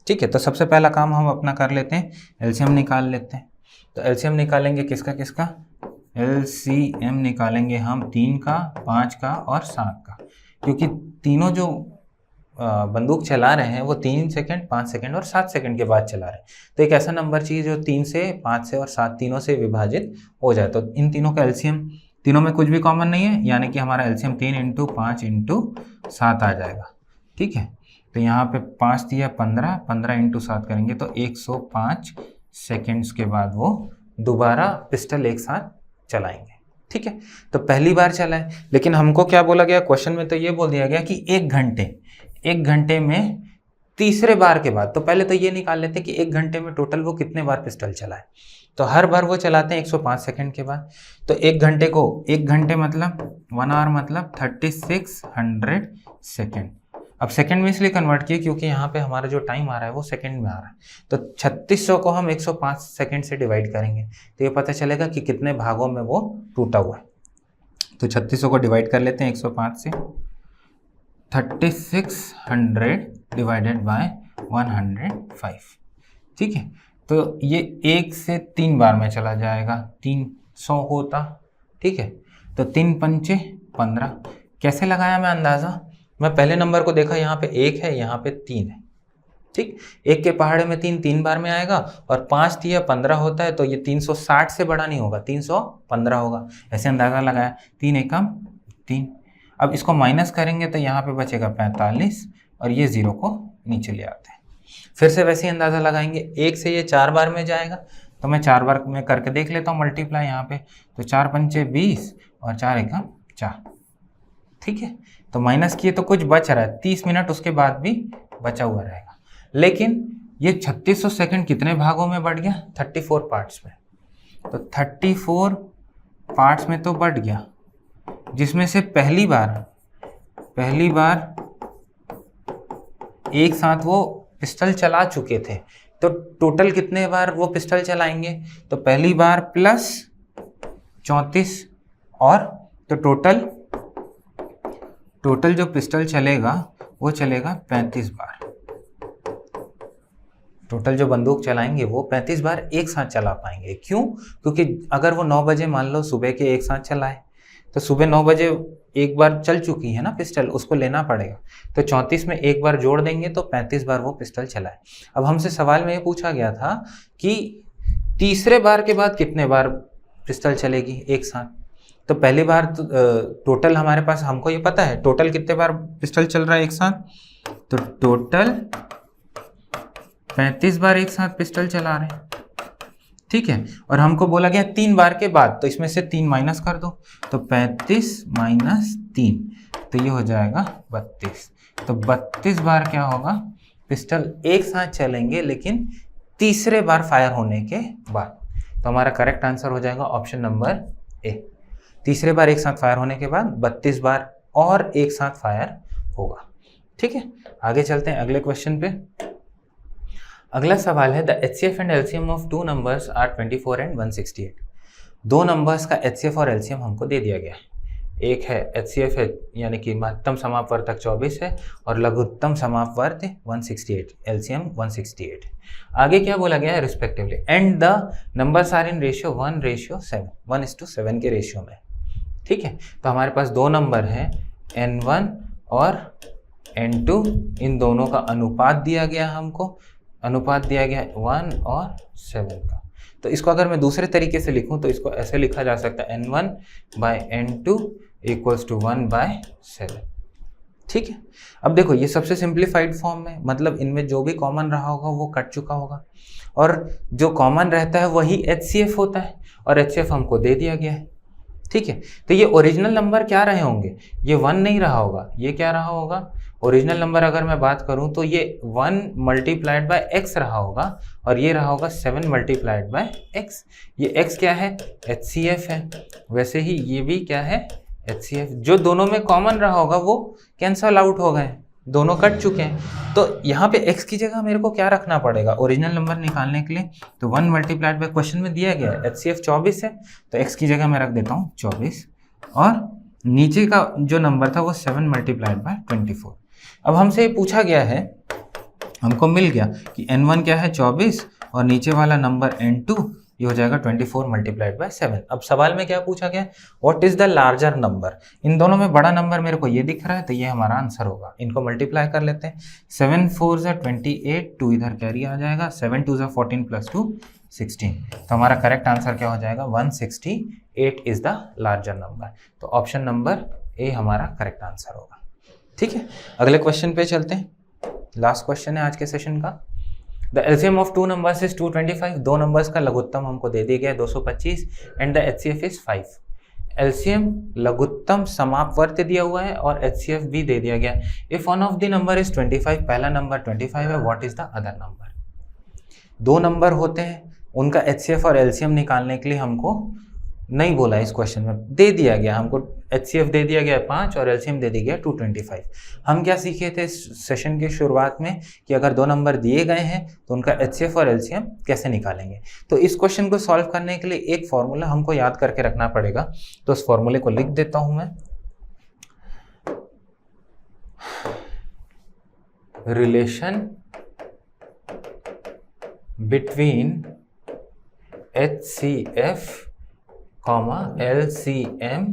ठीक है, तो सबसे पहला काम हम अपना कर लेते हैं, एलसीएम निकाल लेते हैं। तो एलसीएम निकालेंगे किसका किसका, एलसीएम निकालेंगे हम 3 का, 5 का और 7 का, क्योंकि तीनों जो बंदूक चला रहे हैं वो 3 सेकंड, 5 सेकंड और 7 सेकंड के बाद चला रहे हैं। तो एक ऐसा नंबर चाहिए जो 3 से, 5 से और 7 तीनों से विभाजित हो जाए। तो इन तीनों का एलसीएम, तीनों में कुछ भी कॉमन नहीं है, यानी कि हमारा एलसीएम 3 × 5 × 7 आ जाएगा। ठीक है, तो यहाँ पे 5 दिया 15, 15 × 7 करेंगे तो 105 सेकेंड्स के बाद वो दोबारा पिस्टल एक साथ चलाएंगे। ठीक है, तो पहली बार चला है, लेकिन हमको क्या बोला गया क्वेश्चन में, तो ये बोल दिया गया कि 1 घंटे में तीसरे बार के बाद। तो पहले तो ये निकाल लेते हैं कि 1 घंटे में टोटल वो कितने बार पिस्टल चलाए। तो हर बार वो चलाते हैं 105 सेकंड के बाद। तो 1 घंटे को, 1 घंटे मतलब 1 hour मतलब 3600 सेकेंड। अब सेकंड में इसलिए कन्वर्ट किए क्योंकि यहाँ पे हमारा जो टाइम आ रहा है वो सेकंड में आ रहा है। तो 3600 को हम 105 सेकंड से डिवाइड करेंगे तो ये पता चलेगा कि कितने भागों में वो टूटा हुआ है। तो 3600 को डिवाइड कर लेते हैं 105 से, 3600 डिवाइडेड बाय 105। ठीक है, तो ये 1 से 3 बार में चला जाएगा, 300 होता। ठीक है, तो 3 पंचे 15। कैसे लगाया मैं अंदाज़ा, मैं पहले नंबर को देखा, यहाँ पे 1 है, यहाँ पे 3 है। ठीक, 1 के पहाड़े में 3 बार में आएगा और 5 दिया 15 होता है, तो ये 360 से बड़ा नहीं होगा, 315 होगा। ऐसे अंदाज़ा लगाया, 3 एकम 3। अब इसको माइनस करेंगे तो यहाँ पे बचेगा 45 और ये 0 को नीचे ले आते हैं। फिर से वैसे ही अंदाज़ा लगाएंगे, 1 से ये 4 बार में जाएगा, तो मैं 4 बार में करके देख लेता हूँ मल्टीप्लाई यहाँ पे। तो 4 पंचे 20 और 4 एकम 4। ठीक है, तो माइनस किए तो कुछ बच रहा है, 30 मिनट उसके बाद भी बचा हुआ रहेगा। लेकिन ये 3600 सेकंड कितने भागों में बढ़ गया, 34 पार्ट्स में। तो 34 पार्ट्स में तो बढ़ गया, जिसमें से पहली बार एक साथ वो पिस्टल चला चुके थे। तो टोटल कितने बार वो पिस्टल चलाएंगे, तो पहली बार प्लस 34 और तो टोटल जो पिस्टल चलेगा वो चलेगा 35 बार। टोटल जो बंदूक चलाएंगे वो 35 बार एक साथ चला पाएंगे। क्यों? क्योंकि अगर वो 9 बजे मान लो सुबह के एक साथ चलाए, तो सुबह 9 बजे एक बार चल चुकी है ना पिस्टल, उसको लेना पड़ेगा। तो 34 में एक बार जोड़ देंगे तो 35 बार वो पिस्टल चलाए। अब हमसे सवाल में ये पूछा गया था कि तीसरे बार के बाद कितने बार पिस्टल चलेगी एक साथ। तो पहली बार टोटल हमारे पास, हमको ये पता है टोटल कितने बार पिस्टल चल रहा है एक साथ, तो टोटल 35 बार एक साथ पिस्टल चला रहे हैं। ठीक है, और हमको बोला गया 3 बार के बाद, तो इसमें से 3 माइनस कर दो, तो 35 माइनस 3, तो ये हो जाएगा 32। तो 32 बार क्या होगा, पिस्टल एक साथ चलेंगे लेकिन तीसरे बार फायर होने के बाद। तो हमारा करेक्ट आंसर हो जाएगा ऑप्शन नंबर ए। तीसरे बार एक साथ फायर होने के बाद 32 बार और एक साथ फायर होगा। ठीक है, आगे चलते हैं अगले क्वेश्चन पे। अगला सवाल है, the HCF and LCM of 2 numbers are 24 and 168। 2 numbers का HCF और LCM हमको दे दिया गया है। एक है HCF है, यानी कि महत्तम समापवर्तक 24 है और लघुत्तम समापवर्त 168, LCM 168। आगे क्या बोला गया है, respectively and the numbers are in ratio 1:7, 1:7 के रेशियो में। ठीक है, तो हमारे पास 2 नंबर हैं, N1 और N2, इन दोनों का अनुपात दिया गया हमको, अनुपात दिया गया 1 और 7 का। तो इसको अगर मैं दूसरे तरीके से लिखूं तो इसको ऐसे लिखा जा सकता है n1/n2 = 1/7। ठीक है, अब देखो ये सबसे सिंप्लीफाइड फॉर्म में, मतलब इनमें जो भी कॉमन रहा होगा वो कट चुका होगा, और जो कॉमन रहता है वही HCF होता है, और HCF हमको दे दिया गया है। ठीक है, तो ये ओरिजिनल नंबर क्या रहे होंगे, ये 1 नहीं रहा होगा, ये क्या रहा होगा, ओरिजिनल नंबर अगर मैं बात करूं तो ये 1 × x रहा होगा, और ये रहा होगा 7 × x। ये x क्या है, HCF है, वैसे ही ये भी क्या है, HCF। जो दोनों में कॉमन रहा होगा वो कैंसल आउट हो गए, दोनों कट चुके हैं। तो यहाँ पे x की जगह मेरे को क्या रखना पड़ेगा ओरिजिनल नंबर निकालने के लिए, तो 1 × क्वेश्चन में दिया गया है HCF 24 है, तो x की जगह मैं रख देता हूँ 24, और नीचे का जो नंबर था वो 7 × 24। अब हमसे पूछा गया है, हमको मिल गया कि n1 क्या है 24, और नीचे वाला नंबर n2 ये हो जाएगा 24 × 7। अब सवाल में क्या पूछा गया, what is the larger number. इन दोनों में बड़ा नंबर मेरे को ये दिख रहा है, तो ये हमारा आंसर होगा। इनको मल्टीप्लाई कर लेते हैं, 7 4 = 28, 2 इधर कैरी आ जाएगा, 7 2 = 14 + 2 16। तो हमारा करेक्ट आंसर क्या हो जाएगा, 168 इज द लार्जर नंबर। तो ऑप्शन नंबर ए हमारा करेक्ट आंसर होगा। ठीक है, अगले क्वेश्चन पे चलते हैं, लास्ट क्वेश्चन है आज के सेशन का। The LCM of 2 numbers is 225। दो नंबर्स का लघुत्तम हमको दे दिया गया है 225, and the HCF is 5। LCM लघुत्तम समापवर्त दिया हुआ है और HCF भी दे दिया गया है। If one of the number is 25, पहला नंबर 25 है, what is the other number. दो नंबर होते हैं, उनका HCF और LCM निकालने के लिए हमको नहीं बोला इस क्वेश्चन में, दे दिया गया हमको, HCF दे दिया गया 5 और LCM दे दिया गया 225। हम क्या सीखे थे सेशन की शुरुआत में कि अगर दो नंबर दिए गए हैं तो उनका HCF और LCM कैसे निकालेंगे। तो इस क्वेश्चन को सॉल्व करने के लिए एक फॉर्मूला हमको याद करके रखना पड़ेगा, तो उस फॉर्मूले को लिख देता हूं मैं। Relation between HCF, LCM,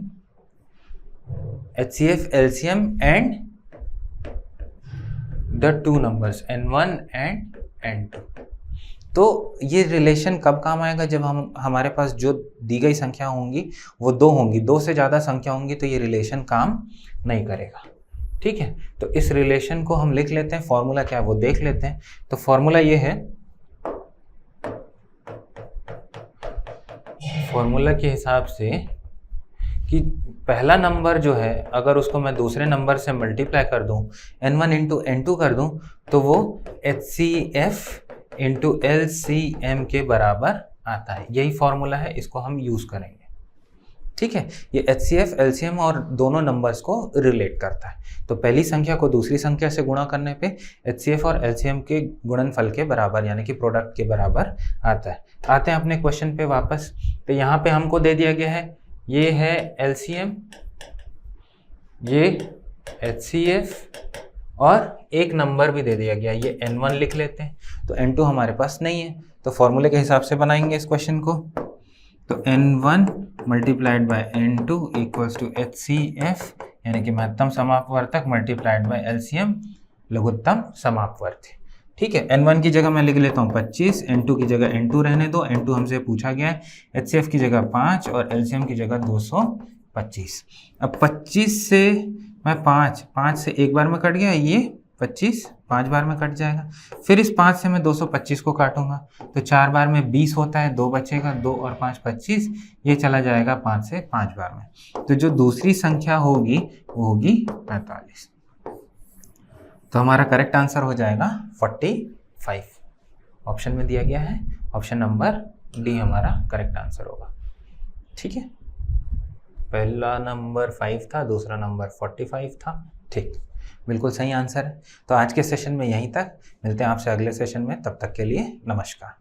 HCF, LCM and the two numbers n1 and n2। तो ये रिलेशन कब काम आएगा, जब हमारे पास जो दी गई संख्या होंगी वो दो होंगी, दो से ज़्यादा संख्या होंगी तो ये रिलेशन काम नहीं करेगा। ठीक है, तो इस रिलेशन को हम लिख लेते हैं, फॉर्मूला क्या है वो देख लेते हैं। तो फॉर्मूला ये है, फॉर्मूला के हिसाब से कि पहला नंबर जो है अगर उसको मैं दूसरे नंबर से मल्टीप्लाई कर दूं, n1 × n2 कर दूं, तो वो HCF × LCM के बराबर आता है। यही फॉर्मूला है, इसको हम यूज़ करेंगे। ठीक है, ये HCF, LCM और दोनों नंबर्स को रिलेट करता है। तो पहली संख्या को दूसरी संख्या से गुणा करने पे HCF और LCM के गुणनफल के बराबर यानी कि प्रोडक्ट के बराबर आता है। आते हैं अपने क्वेश्चन पे वापस। तो यहाँ पे हमको दे दिया गया है, ये है LCM, ये HCF और एक नंबर भी दे दिया गया, ये n1 लिख लेते हैं। तो n2 हमारे पास नहीं है, तो फॉर्मूले के हिसाब से बनाएंगे इस क्वेश्चन को। तो n1 × n2 = HCF यानी कि महत्तम समापवर्तक × LCM लघुत्तम समापवर्ती। ठीक है, n1 की जगह मैं लिख लेता हूँ 25, n2 की जगह n2 रहने दो, n2 हमसे पूछा गया है, HCF की जगह 5 और LCM की जगह 225। अब 25 से मैं 5 से एक बार में कट गया, ये 25 5 बार में कट जाएगा। फिर इस 5 से मैं 225 को काटूंगा, तो 4 बार में 20 होता है, 2 बचेगा, 2 और 5 25, ये चला जाएगा 5 से 5 बार में। तो जो दूसरी संख्या होगी वो होगी 45। तो हमारा करेक्ट आंसर हो जाएगा 45, ऑप्शन में दिया गया है, ऑप्शन नंबर डी हमारा करेक्ट आंसर होगा। ठीक है, पहला नंबर 5 था, दूसरा नंबर 45 था। ठीक, बिल्कुल सही आंसर है। तो आज के सेशन में यहीं तक, मिलते हैं आपसे अगले सेशन में, तब तक के लिए नमस्कार।